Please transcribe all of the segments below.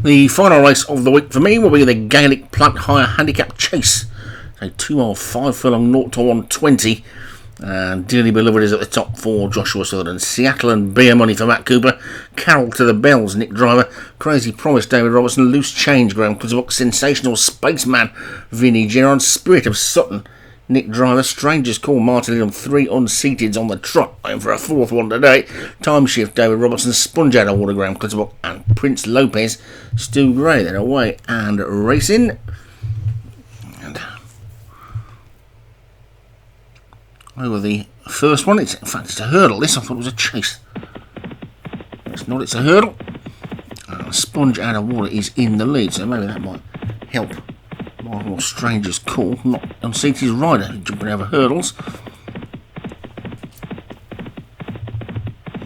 The final race of the week for me will be the Gaelic Plant Hire Handicap Chase. So 2 mile 5 furlong 0 to 120. And Dearly Beloved is at the top for Joshua Sutherland. Seattle and Beer Money for Matt Cooper. Carol to the Bells, Nick Driver. Crazy Promise, David Robertson. Loose Change, Graham Clutterbuck. Sensational Spaceman, Vinnie Gerard. Spirit of Sutton, Nick Driver. Strangers Call, Martin Lidham. 3 unseateds on the trot. Aim for a 4th one today. Time Shift, David Robertson. Sponge Out of Water, Graham Clutterbuck. And Prince Lopez, Stu Gray. Then away and racing. Over the first one, in fact it's a hurdle. This I thought was a chase. It's not, it's a hurdle. Sponge Out of Water is in the lead, so maybe that might help my more Stranger's Call not unseat his rider jumping over hurdles.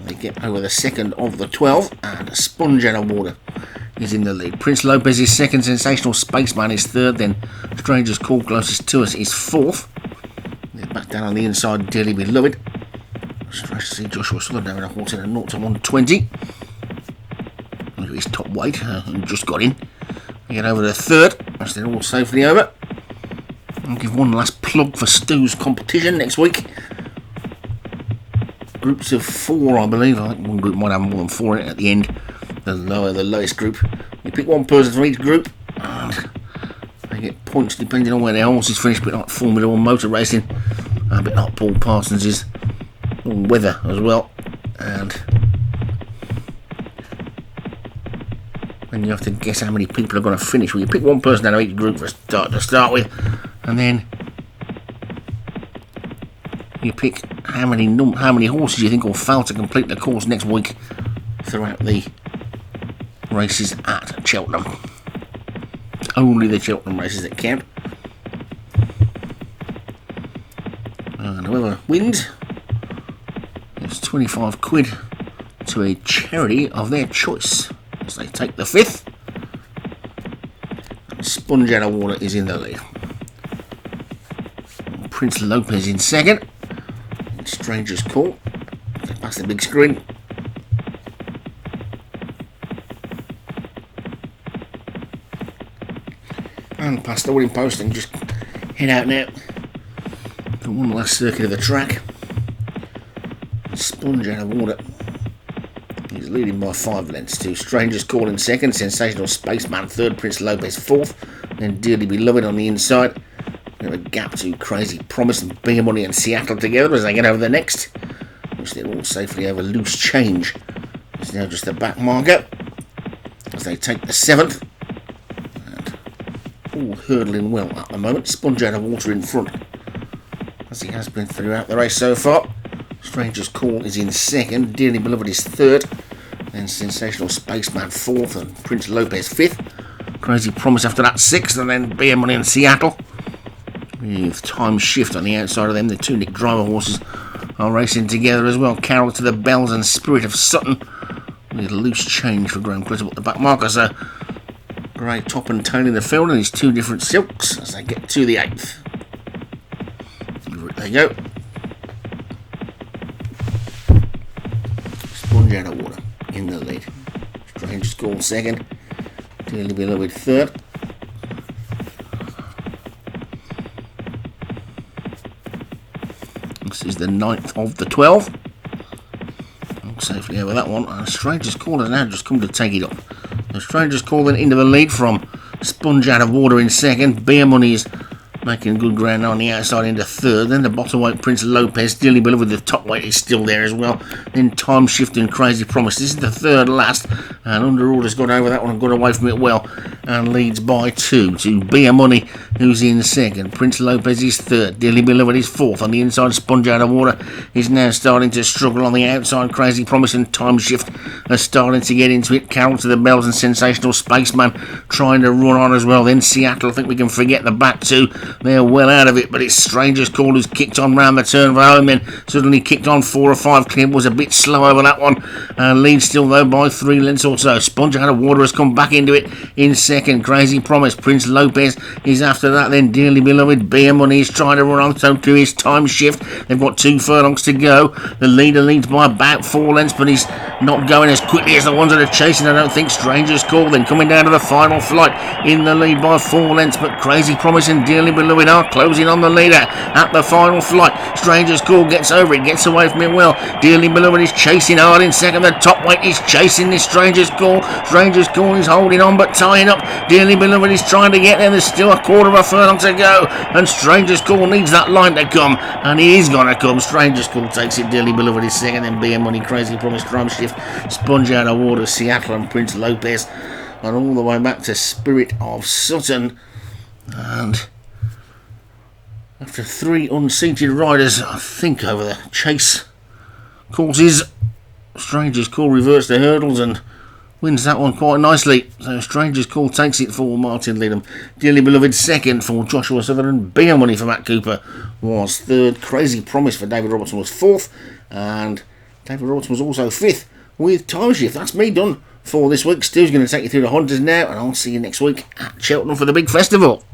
They get over the second of the 12, and Sponge Out of Water is in the lead. Prince Lopez is second, Sensational Spaceman is third, then Stranger's Call closest to us is fourth. Back down on the inside, Dearly Beloved. Strange to see Joshua Sutherland having a horse in a 0 to 120. Look at his top weight, and just got in. We get over the third, that's then all safely over. I'll give one last plug for Stu's competition next week. Groups of 4, I believe. I think one group might have more than 4 in it at the end. The lowest group. You pick one person from each group, and they get points depending on where their horses finish, a bit like Formula 1 motor racing, a bit like Paul Parsons's, weather as well. And then you have to guess how many people are going to finish. Well, you pick one person out of each group to start with, and then you pick how many horses you think will fail to complete the course next week throughout the races at Cheltenham. Only the Cheltenham races that count. And whoever wins gets 25 quid to a charity of their choice as they take the 5th. And Sponge Out of Water is in the lead. Prince Lopez in second. And Stranger's Call. They pass the big screen. And past the winning post and just head out now for one last circuit of the track. Sponge Out of Water is leading by 5 lengths to Stranger's Call in second, Sensational Spaceman third, Prince Lopez fourth, then Dearly Beloved on the inside. We have a gap to Crazy Promise and Beer Money and Seattle together as they get over the next, which they're all safely over. Loose Change. It's now just the back marker as they take the 7th. All hurdling well at the moment. Sponge Out of Water in front, as he has been throughout the race so far. Stranger's Call is in second, Dearly Beloved is third, then Sensational Spaceman fourth, and Prince Lopez fifth. Crazy Promise after that 6th, and then Beer Money and Seattle. With Time Shift on the outside of them, the 2 Nick Driver horses are racing together as well. Carol to the Bells and Spirit of Sutton. With Loose Change for Graham Clutterbuck, the back marker. So Grey top and tail in the field, and his 2 different silks as they get to the 8th. There you go. Sponge Out of Water in the lead. Stranger's Call second. Dearly Beloved third. This is the 9th of the 12. Safely over that one. And Stranger's Call has now just come to take it up. The Stranger's Call then into the lead from Sponge Out of Water in second. Beer Money is making good ground on the outside into third. Then the bottom weight Prince Lopez. Dearly Beloved, the top weight is still there as well. Then Time Shift and Crazy Promise. This is the third last. And Under Order's got over that one and got away from it well. And leads by 2 to Beer Money, who's in second. Prince Lopez is third. Dearly Beloved is fourth. On the inside, Sponge Out of Water is now starting to struggle on the outside. Crazy Promise and Time Shift are starting to get into it. Carol to the Bells and Sensational Spaceman trying to run on as well. Then Seattle, I think we can forget the back 2. They're well out of it, but it's Stranger's Call who's kicked on round the turn for home, then suddenly kicked on 4 or 5. Clint was a bit slow over that one. Leads still though by 3 lengths or so. Sponge Out of Water has come back into it in second. second. Crazy Promise. Prince Lopez is after that. Then Dearly Beloved. Beer Money is trying to run on to his time shift. They've got 2 furlongs to go. The leader leads by about 4 lengths, but he's not going as quickly as the ones that are chasing. I don't think. Stranger's Call then coming down to the final flight in the lead by 4 lengths, but Crazy Promise and Dearly Beloved are closing on the leader at the final flight. Stranger's Call gets over it, gets away from it well. Dearly Beloved is chasing hard in second. The top weight is chasing this Stranger's Call. Stranger's Call is holding on but tying up. Dearly Beloved is trying to get there. There's still a quarter of a furlong to go, and Stranger's Call needs that line to come, and he is going to come. Stranger's Call takes it. Dearly Beloved is second, then BM Money, Crazy Promise, Drum Shift, Sponge Out of Water, Seattle and Prince Lopez, and all the way back to Spirit of Sutton. And after 3 unseated riders, I think, over the chase courses, Stranger's Call reverts the hurdles and wins that one quite nicely. So Stranger's Call takes it for Martin Leadham. Dearly Beloved second for Joshua Sutherland. Beer Money for Matt Cooper was third. Crazy Promise for David Robertson was fourth. And David Robertson was also fifth with Time Shift. That's me done for this week. Stu's going to take you through the hunters now, and I'll see you next week at Cheltenham for the big festival.